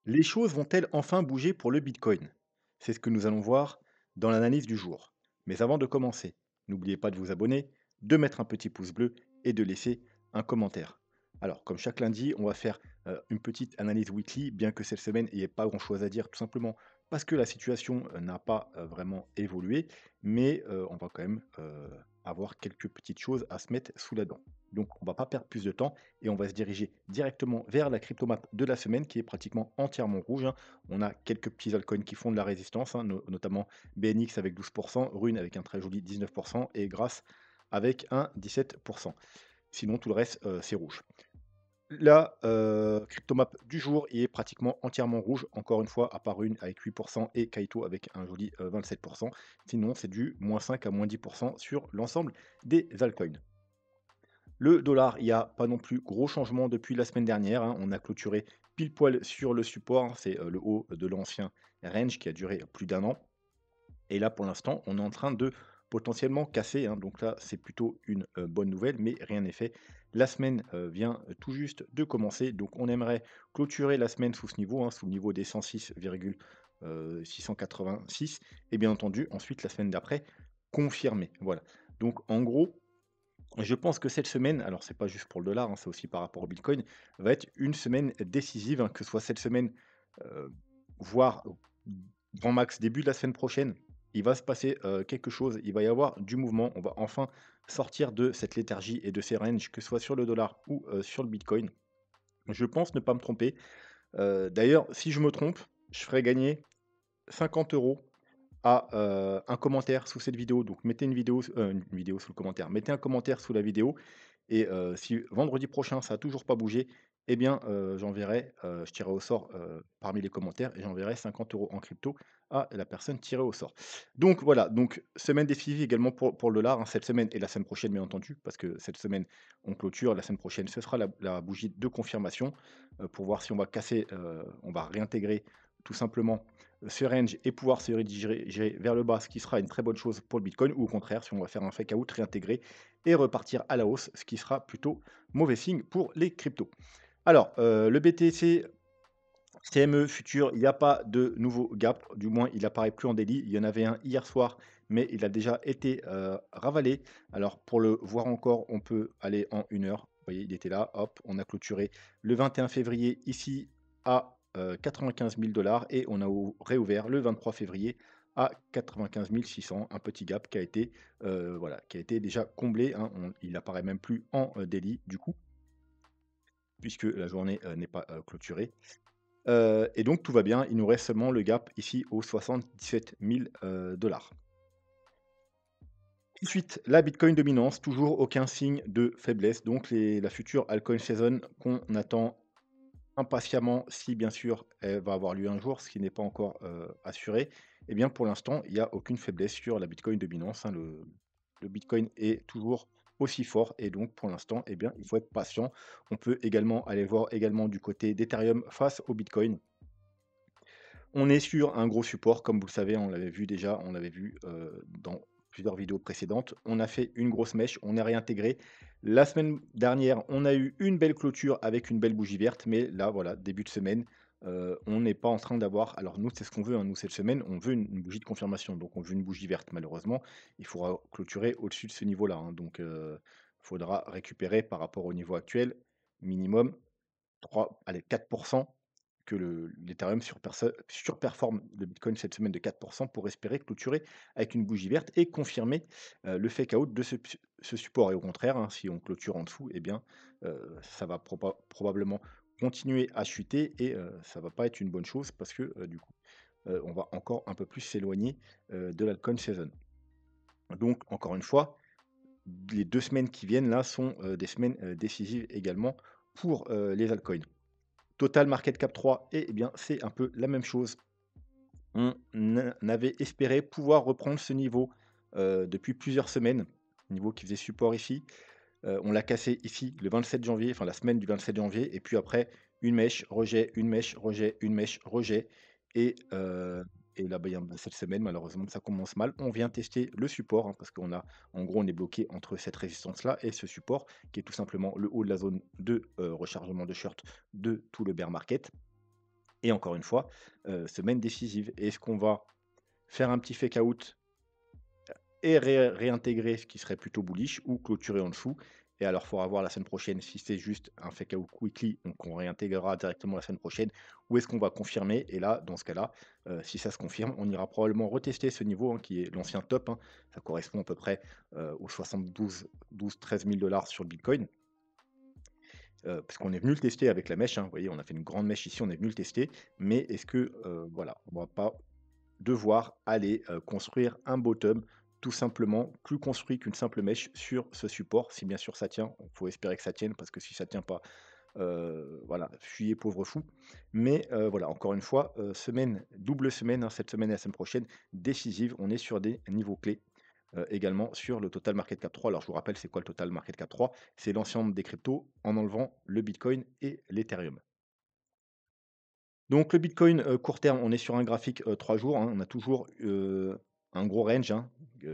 Les choses vont-elles enfin bouger pour le Bitcoin? C'est ce que nous allons voir dans l'analyse du jour. Mais avant de commencer, n'oubliez pas de vous abonner, de mettre un petit pouce bleu et de laisser un commentaire. Alors, comme chaque lundi, on va faire une petite analyse weekly, bien que cette semaine, il n'y ait pas grand-chose à dire, tout simplement parce que la situation n'a pas vraiment évolué, mais on va quand même avoir quelques petites choses à se mettre sous la dent. Donc, on ne va pas perdre plus de temps et on va se diriger directement vers la cryptomap de la semaine qui est pratiquement entièrement rouge, hein. On a quelques petits altcoins qui font de la résistance, hein, notamment BNX avec 12%, Rune avec un très joli 19% et Grass avec un 17%. Sinon, tout le reste, c'est rouge. La cryptomap du jour est pratiquement entièrement rouge, encore une fois, à part Rune avec 8% et Kaito avec un joli 27%. Sinon, c'est du -5 à -10% sur l'ensemble des altcoins. Le dollar, il y a pas non plus gros changement depuis la semaine dernière, hein. On a clôturé pile poil sur le support, hein. C'est le haut de l'ancien range qui a duré plus d'un an. Et là, pour l'instant, on est en train de potentiellement casser, hein. Donc là, c'est plutôt une bonne nouvelle, mais rien n'est fait. La semaine vient tout juste de commencer. Donc on aimerait clôturer la semaine sous ce niveau, hein, sous le niveau des 106,686. Et bien entendu, ensuite, la semaine d'après, confirmer. Voilà. Donc en gros, je pense que cette semaine, alors c'est pas juste pour le dollar, hein, c'est aussi par rapport au Bitcoin, va être une semaine décisive, hein, que ce soit cette semaine, heu, voire grand max début de la semaine prochaine. Il va se passer, quelque chose, il va y avoir du mouvement. On va enfin sortir de cette léthargie et de ces ranges, que ce soit sur le dollar ou, sur le Bitcoin. Je pense ne pas me tromper. D'ailleurs, si je me trompe, je ferai gagner 50 € à, un commentaire sous cette vidéo. Donc mettez une vidéo sous le commentaire. Mettez un commentaire sous la vidéo et si vendredi prochain ça a toujours pas bougé, eh bien, j'enverrai, je tirerai au sort, parmi les commentaires et j'enverrai 50 € en crypto à la personne tirée au sort. Donc voilà, donc semaine décisive également pour le dollar, hein, cette semaine et la semaine prochaine bien entendu, parce que cette semaine on clôture, la semaine prochaine ce sera la bougie de confirmation, pour voir si on va casser, on va réintégrer tout simplement ce range et pouvoir se rediriger vers le bas, ce qui sera une très bonne chose pour le Bitcoin ou au contraire si on va faire un fake out, réintégrer et repartir à la hausse, ce qui sera plutôt mauvais signe pour les cryptos. Alors, le BTC, CME futur, il n'y a pas de nouveau gap, du moins il apparaît plus en daily. Il y en avait un hier soir, mais il a déjà été ravalé. Alors pour le voir encore, on peut aller en 1 heure. Vous voyez, il était là, hop, on a clôturé le 21 février ici à 95 000 $ et on a réouvert le 23 février à 95 600, un petit gap qui a été, voilà, qui a été déjà comblé, hein. Il apparaît même plus en daily du coup, puisque la journée n'est pas clôturée. Et donc tout va bien, il nous reste seulement le gap ici aux 77 000 $. Ensuite, la Bitcoin dominance, toujours aucun signe de faiblesse, donc la future altcoin season qu'on attend impatiemment si bien sûr elle va avoir lieu un jour, ce qui n'est pas encore, assuré. Et bien pour l'instant, il y a aucune faiblesse sur la Bitcoin dominance, hein. Le Bitcoin est toujours aussi fort et donc pour l'instant, eh bien, il faut être patient. On peut également aller voir également du côté d'Ethereum face au Bitcoin. On est sur un gros support, comme vous le savez, on l'avait vu déjà, on l'avait vu, dans plusieurs vidéos précédentes. On a fait une grosse mèche, on est réintégré. La semaine dernière, on a eu une belle clôture avec une belle bougie verte, mais là, voilà, début de semaine, on n'est pas en train d'avoir alors nous, c'est ce qu'on veut, hein, nous, cette semaine, on veut une bougie de confirmation, donc on veut une bougie verte. Malheureusement, il faudra clôturer au-dessus de ce niveau-là, hein, donc il faudra récupérer par rapport au niveau actuel, minimum 3, allez 4%, que l'Ethereum surperforme le Bitcoin cette semaine de 4% pour espérer clôturer avec une bougie verte et confirmer, le fake out de ce support et au contraire, hein, si on clôture en dessous et bien, ça va probablement continuer à chuter et ça va pas être une bonne chose parce que, du coup, on va encore un peu plus s'éloigner, de l'altcoin season. Donc encore une fois, les 2 semaines qui viennent là sont, des semaines, décisives également pour, les altcoins. Total Market Cap 3, eh bien, c'est un peu la même chose. Avait espéré pouvoir reprendre ce niveau, depuis plusieurs semaines, niveau qui faisait support ici. On l'a cassé ici le 27 janvier, enfin la semaine du 27 janvier et puis après une mèche, rejet, une mèche, rejet, une mèche, rejet et là, bah, cette semaine malheureusement ça commence mal. On vient tester le support, hein, parce qu'on a en gros on est bloqué entre cette résistance-là et ce support qui est tout simplement le haut de la zone de, rechargement de short de tout le bear market. Et encore une fois, semaine décisive. Est-ce qu'on va faire un petit fake out et réintégrer ce qui serait plutôt bullish ou clôturer en dessous? Et alors, il faudra voir la semaine prochaine si c'est juste un fake out weekly, donc on réintégrera directement la semaine prochaine, ou est-ce qu'on va confirmer? Et là, dans ce cas-là, si ça se confirme, on ira probablement retester ce niveau, hein, qui est l'ancien top, hein. Ça correspond à peu près, aux 72 000 13 000 sur le Bitcoin. Parce qu'on est venu le tester avec la mèche, hein. Vous voyez, on a fait une grande mèche ici, on est venu le tester. Mais est-ce que, voilà, on va pas devoir aller, construire un bottom tout simplement plus construit qu'une simple mèche sur ce support, si bien sûr ça tient. Il faut espérer que ça tienne parce que si ça tient pas, voilà, fuyez pauvre fou. Mais, voilà, encore une fois, semaine double semaine, hein, cette semaine et la semaine prochaine, décisive. On est sur des niveaux clés, également sur le total market cap 3. Alors je vous rappelle, c'est quoi le total market cap 3? C'est l'ensemble des cryptos en enlevant le Bitcoin et l'Ethereum. Donc le Bitcoin, court terme, on est sur un graphique, 3 jours, hein. On a toujours, un gros range, hein,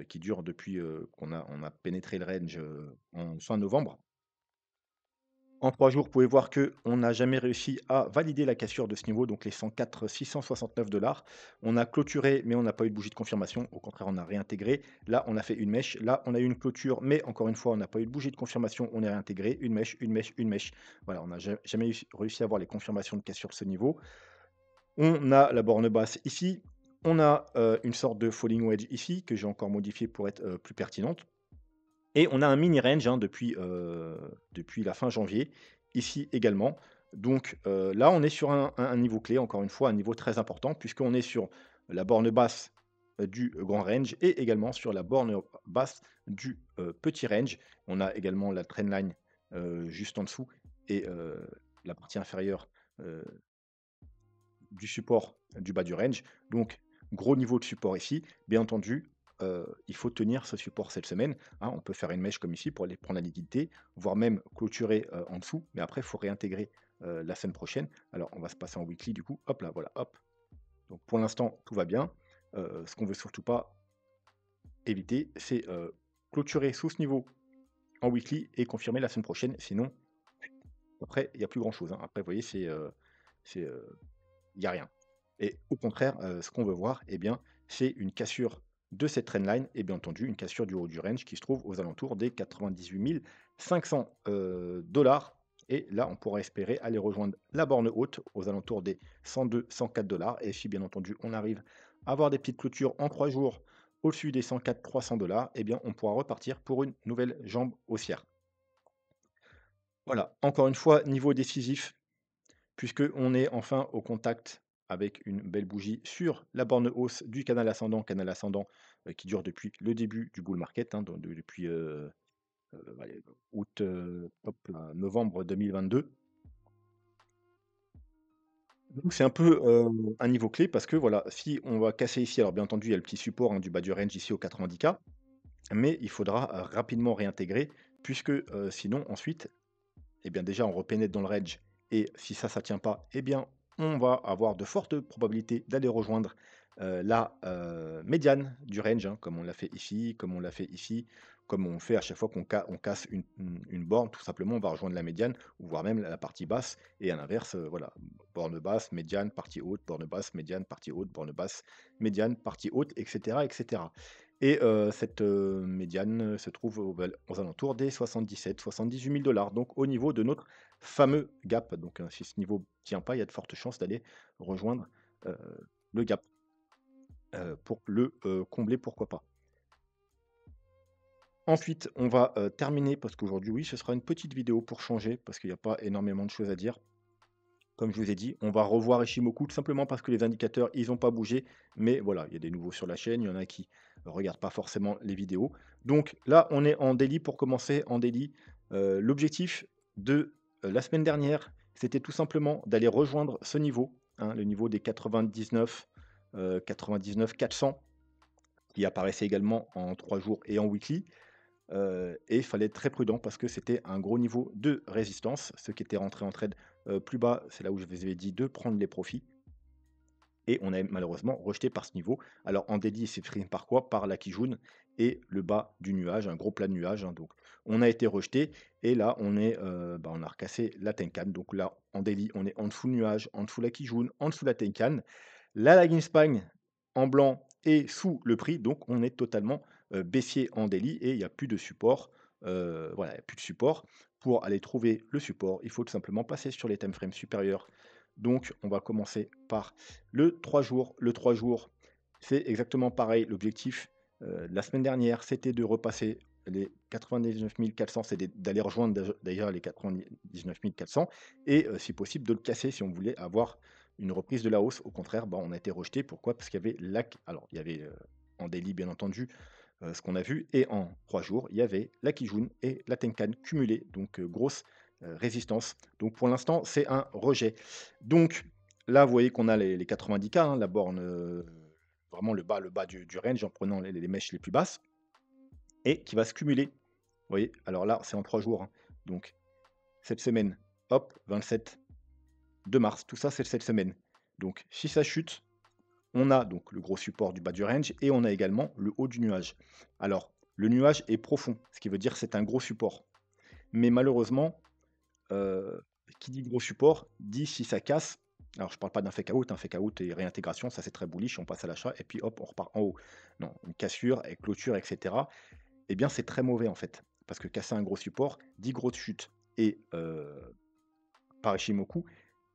qui dure depuis, qu'on a pénétré le range, en fin novembre. En 3 jours, vous pouvez voir qu'on n'a jamais réussi à valider la cassure de ce niveau, donc les 104 669 $. On a clôturé, mais on n'a pas eu de bougie de confirmation. Au contraire, on a réintégré. Là, on a fait une mèche. Là, on a eu une clôture, mais encore une fois, on n'a pas eu de bougie de confirmation. On est réintégré. Une mèche, une mèche, une mèche. Voilà, on n'a jamais réussi à avoir les confirmations de cassure de ce niveau. On a la borne basse ici. On a, une sorte de falling wedge ici, que j'ai encore modifié pour être, plus pertinente. Et on a un mini range, hein, depuis la fin janvier, ici également. Donc, là, on est sur un niveau clé, encore une fois, un niveau très important puisqu'on est sur la borne basse, du grand range et également sur la borne basse du, petit range. On a également la trendline, juste en dessous et la partie inférieure, heu du support du bas du range. Donc, gros niveau de support ici. Bien entendu, il faut tenir ce support cette semaine, hein. On peut faire une mèche comme ici pour aller prendre la liquidité, voire même clôturer, en dessous. Mais après, il faut réintégrer, la semaine prochaine. Alors, on va se passer en weekly du coup. Hop là, voilà, hop. Donc pour l'instant, tout va bien. Ce qu'on veut surtout pas éviter, c'est, clôturer sous ce niveau en weekly et confirmer la semaine prochaine. Sinon, après, il y a plus grand chose, hein. Après, vous voyez, c'est, il y a rien. Et au contraire, ce qu'on veut voir, eh bien, c'est une cassure de cette trendline et bien entendu une cassure du haut du range qui se trouve aux alentours des 98 500 dollars. Et là, on pourra espérer aller rejoindre la borne haute aux alentours des 102-104 dollars. Et si bien entendu on arrive à avoir des petites clôtures en 3 jours au-dessus des 104-300 dollars, eh bien on pourra repartir pour une nouvelle jambe haussière. Voilà, encore une fois, niveau décisif, puisqu'on est enfin au contact avec une belle bougie sur la borne hausse du canal ascendant, qui dure depuis le début du bull market, hein, donc depuis, allez, août, hop là, novembre 2022. Donc c'est un peu, un niveau clé parce que voilà, si on va casser ici, alors bien entendu, il y a le petit support, hein, du bas du range ici aux 90K, mais il faudra, rapidement réintégrer puisque, sinon ensuite eh bien déjà on repénètre dans le range et si ça tient pas, eh bien on va avoir de fortes probabilités d'aller rejoindre, la, médiane du range, hein, comme on l'a fait ici, comme on l'a fait ici, comme on fait à chaque fois qu'on casse une borne, tout simplement, on va rejoindre la médiane ou voire même la partie basse et à l'inverse, voilà, borne basse, médiane, partie haute, borne basse, médiane, partie haute, borne basse, médiane, partie haute et cetera et cetera. Et cette, médiane, se trouve aux alentours des 77 000 $-78 000, donc au niveau de notre fameux gap. Donc si ce niveau ne tient pas, il y a de fortes chances d'aller rejoindre, heu, le gap, pour le, combler, pourquoi pas. Ensuite, on va, terminer parce qu'aujourd'hui, oui, ce sera une petite vidéo pour changer, parce qu'il y a pas énormément de choses à dire. Comme je vous ai dit, on va revoir Ishimoku tout simplement parce que les indicateurs, ils ont pas bougé. Mais voilà, il y a des nouveaux sur la chaîne, il y en a qui ne regardent pas forcément les vidéos. Donc là, on est en daily pour commencer. En daily, l'objectif de la semaine dernière, c'était tout simplement d'aller rejoindre ce niveau, hein, le niveau des 99, 99 400 qui apparaissait également en 3 jours et en weekly. Et il fallait être très prudent parce que c'était un gros niveau de résistance. Ceux qui étaient rentrés en trade, plus bas, c'est là où je vous avais dit de prendre les profits et on est malheureusement rejeté par ce niveau. Alors en daily, c'est pris par quoi? Par la Kijun et le bas du nuage, un gros plat de nuage, hein, donc on a été rejeté et là on est, on a recassé la Tenkan, donc là en daily, on est en dessous le nuage, en dessous la Kijun, en dessous la Tenkan. La lagging span en blanc est sous le prix, donc on est totalement, baissier en daily et il y a plus de support, voilà, il y a plus de support. Pour aller trouver le support, il faut tout simplement passer sur les time frames supérieurs. Donc on va commencer par le 3 jours. Le 3 jours, c'est exactement pareil. L'objectif, la semaine dernière, c'était de repasser les 99 400, c'est d'aller rejoindre d'ailleurs les 99 400 et si possible de le casser si on voulait avoir une reprise de la hausse. Au contraire, bah, on a été rejeté. Pourquoi? Parce qu'il y avait alors il y avait, en daily bien entendu, ce qu'on a vu et en 3 jours, il y avait la Kijun et la Tenkan cumulées, donc grosse, résistance. Donc pour l'instant, c'est un rejet. Donc là, vous voyez qu'on a les 90 K, hein, la borne, vraiment le bas du range en prenant les mèches les plus basses et qui va se cumuler. Vous voyez? Alors là, c'est en 3 jours, hein. Donc cette semaine, hop, 27 de mars, tout ça, c'est cette semaine. Donc si ça chute, on a donc le gros support du bas du range et on a également le haut du nuage. Alors, le nuage est profond, ce qui veut dire que c'est un gros support. Mais malheureusement, heu, qui dit gros support, dit si ça casse, alors je ne parle pas d'un fake out et réintégration, ça c'est très bullish, on passe à l'achat et puis hop, on repart en haut. Non, une cassure et clôture et cetera, eh bien c'est très mauvais en fait. Parce que casser un gros support dit grosse chute et par Ishimoku,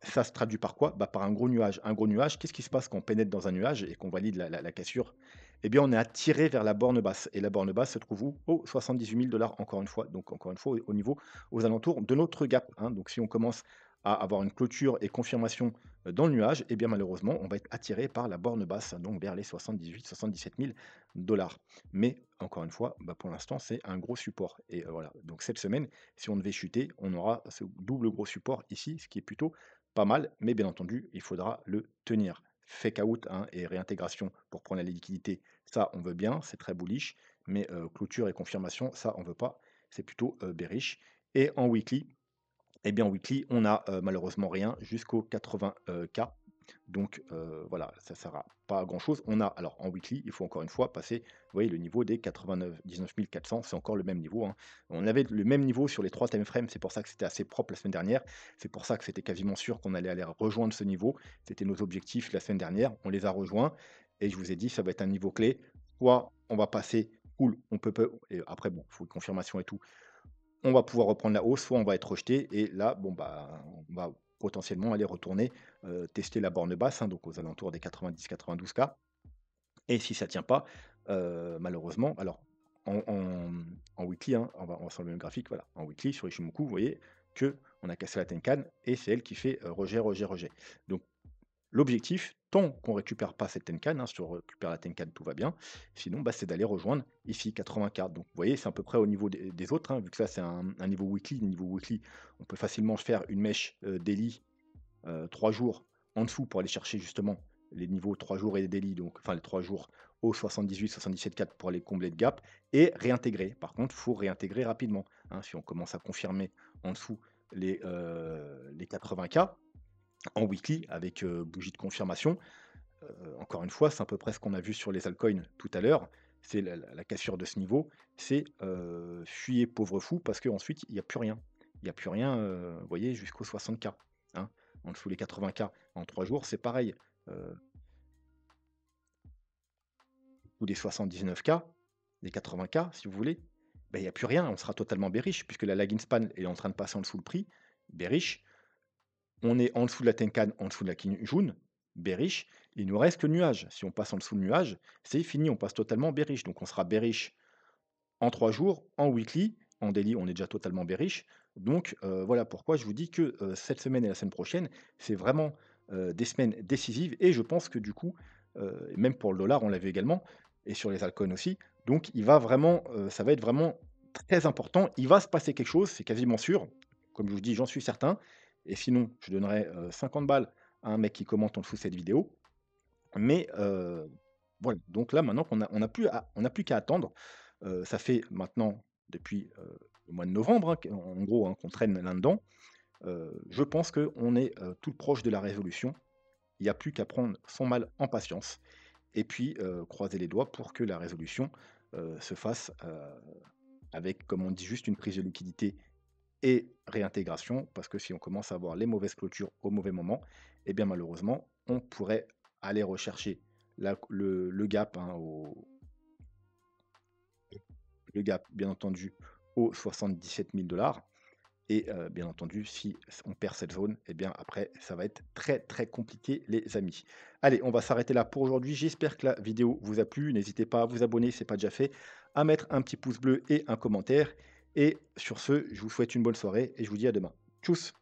ça se traduit par quoi? Bah, par un gros nuage. Un gros nuage, qu'est-ce qui se passe quand on pénètre dans un nuage et qu'on valide la cassure? Eh bien, on est attiré vers la borne basse et la borne basse se trouve où? Aux 78 000 encore une fois. Donc encore une fois, au niveau aux alentours de notre gap, hein. Donc si on commence à avoir une clôture et confirmation, dans le nuage, eh bien malheureusement, on va être attiré par la borne basse, donc vers les 78 000 dollars. Mais encore une fois, bah, pour l'instant, c'est un gros support et voilà. Donc cette semaine, si on devait chuter, on aura ce double gros support ici, ce qui est plutôt pas mal, mais bien entendu, il faudra le tenir. Fake out, hein, et réintégration pour prendre la liquidité, ça on veut bien, c'est très bullish, mais clôture et confirmation, ça on veut pas, c'est plutôt bearish. Et en weekly, eh bien, en weekly, on a, malheureusement rien jusqu'aux 80, K. Donc, voilà, ça sert à pas à grand chose. On a alors en weekly, il faut encore une fois passer, vous voyez le niveau des 19 400, c'est encore le même niveau, hein. On avait le même niveau sur les 3 time frames, c'est pour ça que c'était assez propre la semaine dernière. C'est pour ça que c'était quasiment sûr qu'on allait aller rejoindre ce niveau. C'était nos objectifs la semaine dernière, on les a rejoints et je vous ai dit ça va être un niveau clé. Soit on va passer cool, on peut et après bon, il faut une confirmation et tout, on va pouvoir reprendre la hausse, soit on va être rejeté et là, bon, bah, on va potentiellement aller retourner, tester la borne basse, hein, donc aux alentours des 90-92 K et si ça tient pas, malheureusement alors en weekly, hein, on va sur le même graphique, voilà, en weekly sur Ishimoku, vous voyez que on a cassé la Tenkan et c'est elle qui fait, rejet, rejet, rejet. Donc l'objectif, tant qu'on récupère pas cette Tenkan, hein, si on récupère la Tenkan, tout va bien. Sinon, bah, c'est d'aller rejoindre ici 80K. Donc vous voyez, c'est à peu près au niveau des autres, hein, vu que ça c'est un niveau weekly. Niveau weekly, on peut facilement faire une mèche daily 3 jours en dessous pour aller chercher justement les niveaux 3 jours et daily, donc enfin les 3 jours au 77 4 pour aller combler le gap et réintégrer. Par contre, il faut réintégrer rapidement, hein. Si on commence à confirmer en dessous les 80K, en weekly avec, bougie de confirmation. Encore une fois, c'est à peu près ce qu'on a vu sur les altcoins tout à l'heure. C'est la cassure de ce niveau, c'est, fuyez pauvre fou parce qu'ensuite il y a plus rien. Il y a plus rien, vous voyez jusqu'aux 60 K, hein. En dessous les 80 K en 3 jours, c'est pareil, heu, ou les 79 K, les 80 K si vous voulez, ben il y a plus rien, on sera totalement bearish puisque la lagging span est en train de passer en dessous le prix, bearish. On est en dessous de la Tenkan, en dessous de la Kijun, bearish. Il nous reste que le nuage. Si on passe en dessous le nuage, c'est fini, on passe totalement bearish. Donc on sera bearish en 3 jours, en weekly, en daily, on est déjà totalement bearish. Donc voilà pourquoi je vous dis que cette semaine et la semaine prochaine, c'est vraiment des semaines décisives. Et je pense que du coup, même pour le dollar, on l'a vu également, et sur les altcoins aussi. Donc il va vraiment, ça va être vraiment très important. Il va se passer quelque chose, c'est quasiment sûr. Comme je vous dis, j'en suis certain. Et sinon, je donnerais 50 balles à un mec qui commente en dessous de cette vidéo. Mais voilà, donc là, maintenant qu'on a on a plus qu'à attendre. Ça fait maintenant depuis, le mois de novembre, hein, en gros, hein, qu'on traîne là-dedans. Je pense qu'on est, tout proche de la résolution. Il n'y a plus qu'à prendre son mal en patience et puis, croiser les doigts pour que la résolution, se fasse, avec, comme on dit, juste une prise de liquidité et réintégration. Parce que si on commence à avoir les mauvaises clôtures au mauvais moment, eh bien malheureusement, on pourrait aller rechercher le gap, hein, le gap, bien entendu, aux 77 000 $ et bien entendu, si on perd cette zone, et bien après, ça va être très, très compliqué, les amis. Allez, on va s'arrêter là pour aujourd'hui. J'espère que la vidéo vous a plu. N'hésitez pas à vous abonner si ce n'est pas déjà fait, à mettre un petit pouce bleu et un commentaire et sur ce, je vous souhaite une bonne soirée et je vous dis à demain. Tchuss!